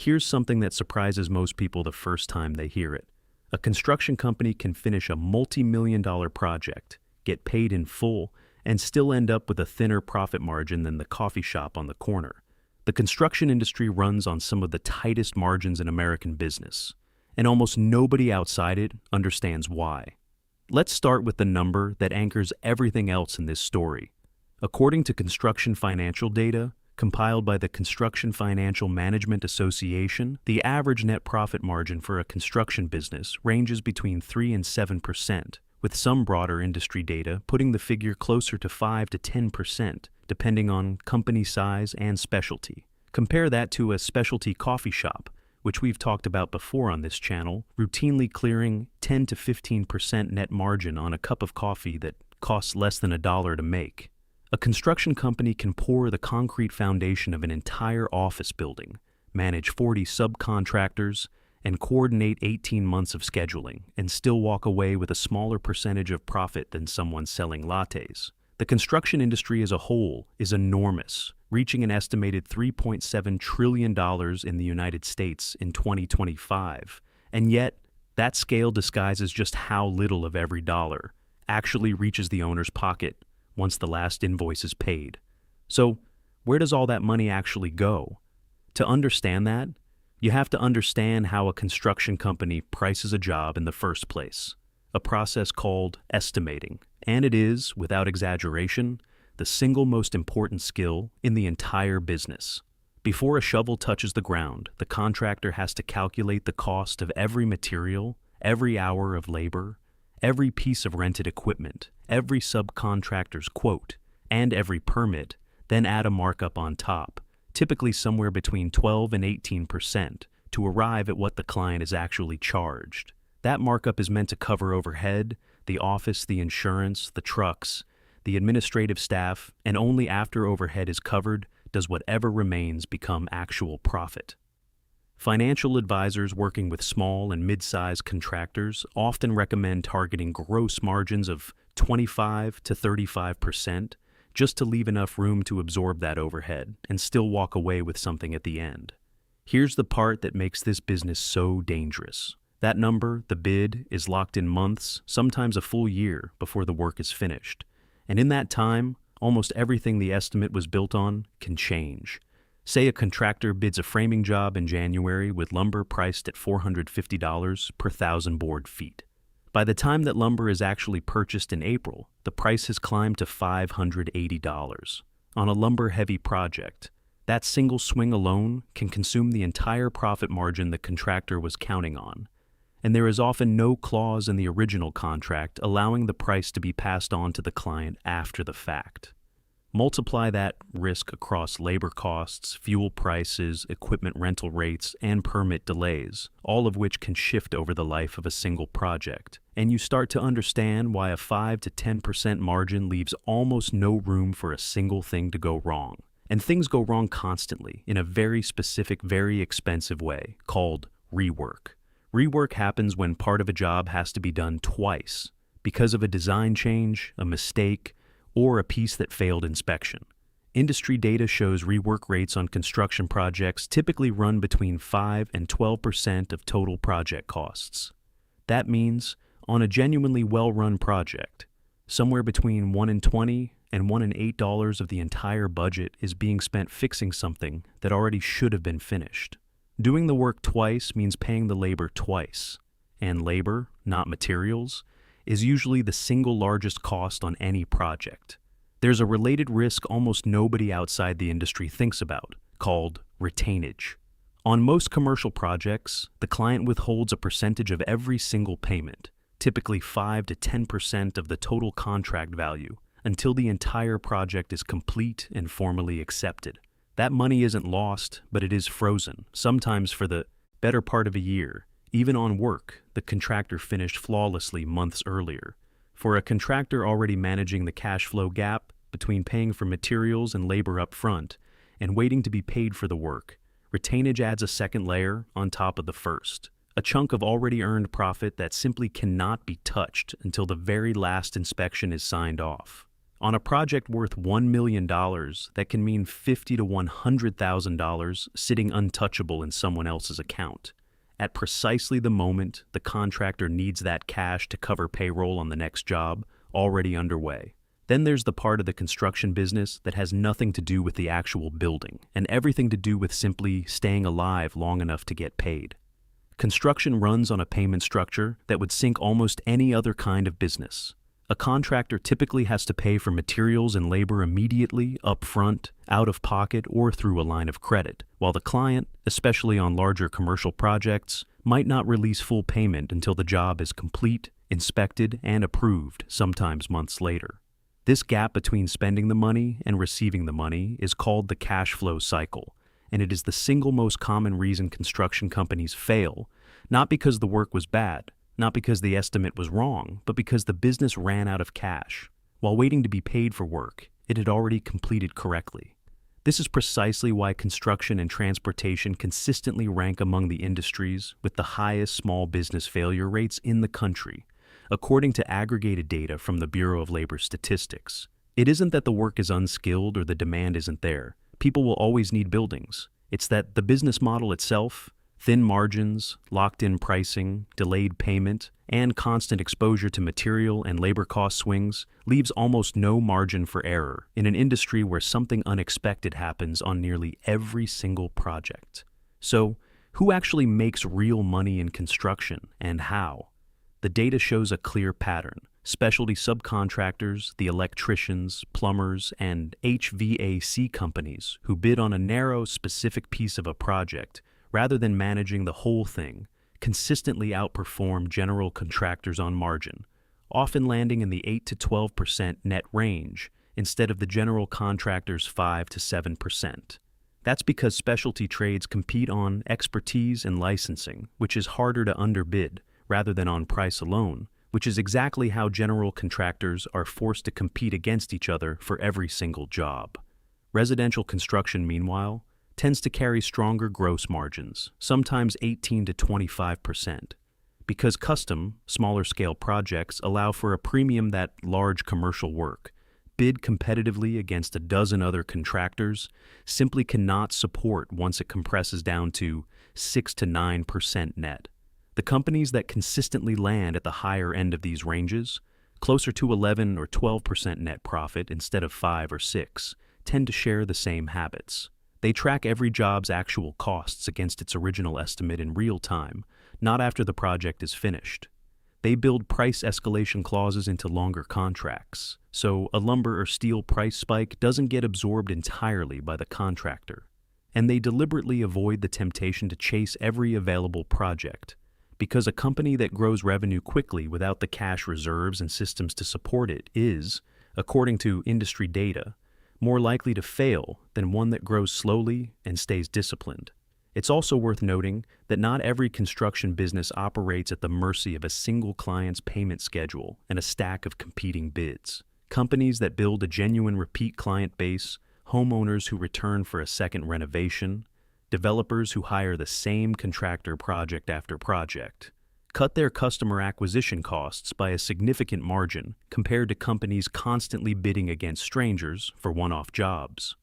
Here's something that surprises most people the first time they hear it. A construction company can finish a multi-million-dollar project, get paid in full, and still end up with a thinner profit margin than the coffee shop on the corner. The construction industry runs on some of the tightest margins in American business, and almost nobody outside it understands why. Let's start with the number that anchors everything else in this story. According to construction financial data, compiled by the Construction Financial Management Association, the average net profit margin for a construction business ranges between 3 and 7%, with some broader industry data putting the figure closer to 5 to 10%, depending on company size and specialty. Compare that to a specialty coffee shop, which we've talked about before on this channel, routinely clearing 10 to 15% net margin on a cup of coffee that costs less than $1 to make. A construction company can pour the concrete foundation of an entire office building, manage 40 subcontractors, and coordinate 18 months of scheduling, and still walk away with a smaller percentage of profit than someone selling lattes. The construction industry as a whole is enormous, reaching an estimated $3.7 trillion in the United States in 2025, and yet that scale disguises just how little of every dollar actually reaches the owner's pocket once the last invoice is paid. So, where does all that money actually go? To understand that, you have to understand how a construction company prices a job in the first place, a process called estimating, and it is, without exaggeration, the single most important skill in the entire business. Before a shovel touches the ground, the contractor has to calculate the cost of every material, every hour of labor, every piece of rented equipment, every subcontractor's quote, and every permit, then add a markup on top, typically somewhere between 12 and 18%, to arrive at what the client is actually charged. That markup is meant to cover overhead, the office, the insurance, the trucks, the administrative staff, and only after overhead is covered does whatever remains become actual profit. Financial advisors working with small and mid-sized contractors often recommend targeting gross margins of 25 to 35% just to leave enough room to absorb that overhead and still walk away with something at the end. Here's the part that makes this business so dangerous. That number, the bid, is locked in months, sometimes a full year, before the work is finished. And in that time, almost everything the estimate was built on can change. Say a contractor bids a framing job in January with lumber priced at $450 per 1,000 board feet. By the time that lumber is actually purchased in April, the price has climbed to $580. On a lumber-heavy project, that single swing alone can consume the entire profit margin the contractor was counting on. And there is often no clause in the original contract allowing the price to be passed on to the client after the fact. Multiply that risk across labor costs, fuel prices, equipment rental rates, and permit delays, all of which can shift over the life of a single project. And you start to understand why a 5 to 10% margin leaves almost no room for a single thing to go wrong. And things go wrong constantly in a very specific, very expensive way called rework. Rework happens when part of a job has to be done twice because of a design change, a mistake, or a piece that failed inspection. Industry data shows rework rates on construction projects typically run between 5 and 12% of total project costs. That means, on a genuinely well-run project, somewhere between $1 and $20 and $1 and $8 of the entire budget is being spent fixing something that already should have been finished. Doing the work twice means paying the labor twice, and labor, not materials, is usually the single largest cost on any project. There's a related risk almost nobody outside the industry thinks about, called retainage. On most commercial projects, the client withholds a percentage of every single payment, typically 5 to 10% of the total contract value, until the entire project is complete and formally accepted. That money isn't lost, but it is frozen, sometimes for the better part of a year, even on work the contractor finished flawlessly months earlier. For a contractor already managing the cash flow gap between paying for materials and labor up front and waiting to be paid for the work, retainage adds a second layer on top of the first, a chunk of already earned profit that simply cannot be touched until the very last inspection is signed off. On a project worth $1 million, that can mean $50,000 to $100,000 sitting untouchable in someone else's account. At precisely the moment the contractor needs that cash to cover payroll on the next job, already underway. Then there's the part of the construction business that has nothing to do with the actual building, and everything to do with simply staying alive long enough to get paid. Construction runs on a payment structure that would sink almost any other kind of business. A contractor typically has to pay for materials and labor immediately, upfront, out of pocket, or through a line of credit, while the client, especially on larger commercial projects, might not release full payment until the job is complete, inspected, and approved, sometimes months later. This gap between spending the money and receiving the money is called the cash flow cycle, and it is the single most common reason construction companies fail, not because the work was bad, not because the estimate was wrong, but because the business ran out of cash. While waiting to be paid for work, it had already completed correctly. This is precisely why construction and transportation consistently rank among the industries with the highest small business failure rates in the country, according to aggregated data from the Bureau of Labor Statistics. It isn't that the work is unskilled or the demand isn't there. People will always need buildings. It's that the business model itself, thin margins, locked-in pricing, delayed payment, and constant exposure to material and labor cost swings leaves almost no margin for error in an industry where something unexpected happens on nearly every single project. So, who actually makes real money in construction and how? The data shows a clear pattern. Specialty subcontractors, the electricians, plumbers, and HVAC companies who bid on a narrow, specific piece of a project rather than managing the whole thing, consistently outperform general contractors on margin, often landing in the 8 to 12% net range instead of the general contractor's 5 to 7%. That's because specialty trades compete on expertise and licensing, which is harder to underbid rather than on price alone, which is exactly how general contractors are forced to compete against each other for every single job. Residential construction, meanwhile, tends to carry stronger gross margins, sometimes 18 to 25%, because custom, smaller-scale projects allow for a premium that large commercial work, bid competitively against a dozen other contractors, simply cannot support once it compresses down to 6 to 9% net. The companies that consistently land at the higher end of these ranges, closer to 11 or 12% net profit instead of 5 or 6, tend to share the same habits. They track every job's actual costs against its original estimate in real time, not after the project is finished. They build price escalation clauses into longer contracts, so a lumber or steel price spike doesn't get absorbed entirely by the contractor. And they deliberately avoid the temptation to chase every available project, because a company that grows revenue quickly without the cash reserves and systems to support it is, according to industry data, more likely to fail than one that grows slowly and stays disciplined. It's also worth noting that not every construction business operates at the mercy of a single client's payment schedule and a stack of competing bids. Companies that build a genuine repeat client base, homeowners who return for a second renovation, developers who hire the same contractor project after project, cut their customer acquisition costs by a significant margin compared to companies constantly bidding against strangers for one-off jobs.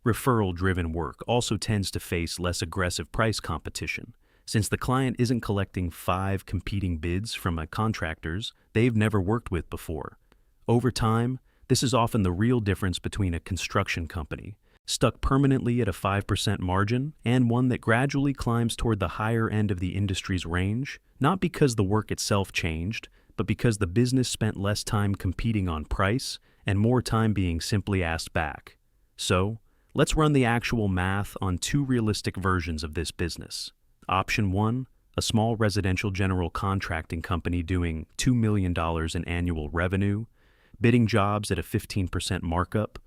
Referral-driven work also tends to face less aggressive price competition, since the client isn't collecting 5 competing bids from contractors they've never worked with before. Over time, this is often the real difference between a construction company stuck permanently at a 5% margin and one that gradually climbs toward the higher end of the industry's range, not because the work itself changed, but because the business spent less time competing on price and more time being simply asked back. So, let's run the actual math on 2 realistic versions of this business. Option 1, a small residential general contracting company doing $2 million in annual revenue, bidding jobs at a 15% markup,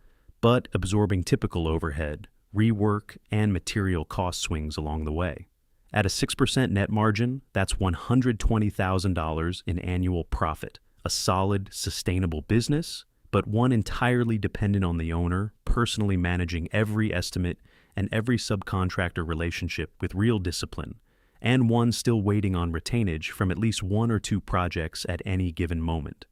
but absorbing typical overhead, rework, and material cost swings along the way. At a 6% net margin, that's $120,000 in annual profit, a solid, sustainable business, but one entirely dependent on the owner personally managing every estimate and every subcontractor relationship with real discipline, and one still waiting on retainage from at least 1 or 2 projects at any given moment.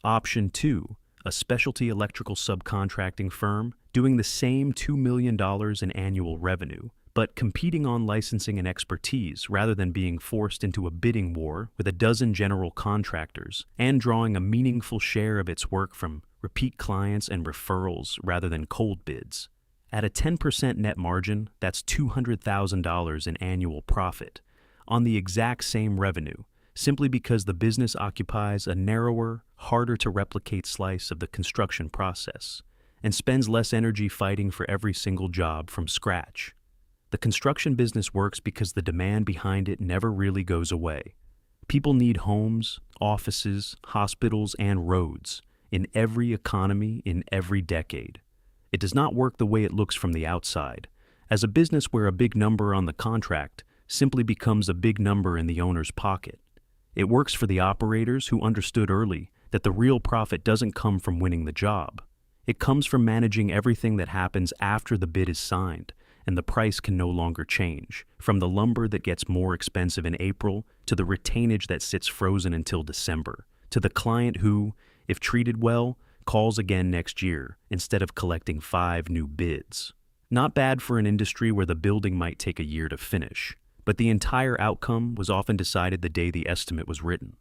Option 2, a specialty electrical subcontracting firm doing the same $2 million in annual revenue, but competing on licensing and expertise rather than being forced into a bidding war with a dozen general contractors and drawing a meaningful share of its work from repeat clients and referrals rather than cold bids. At a 10% net margin, that's $200,000 in annual profit on the exact same revenue, simply because the business occupies a narrower, harder to replicate slice of the construction process and spends less energy fighting for every single job from scratch. The construction business works because the demand behind it never really goes away. People need homes, offices, hospitals, and roads in every economy in every decade. It does not work the way it looks from the outside, as a business where a big number on the contract simply becomes a big number in the owner's pocket. It works for the operators who understood early that the real profit doesn't come from winning the job. It comes from managing everything that happens after the bid is signed and the price can no longer change, from the lumber that gets more expensive in April to the retainage that sits frozen until December, to the client who, if treated well, calls again next year instead of collecting 5 new bids. Not bad for an industry where the building might take a year to finish, but the entire outcome was often decided the day the estimate was written.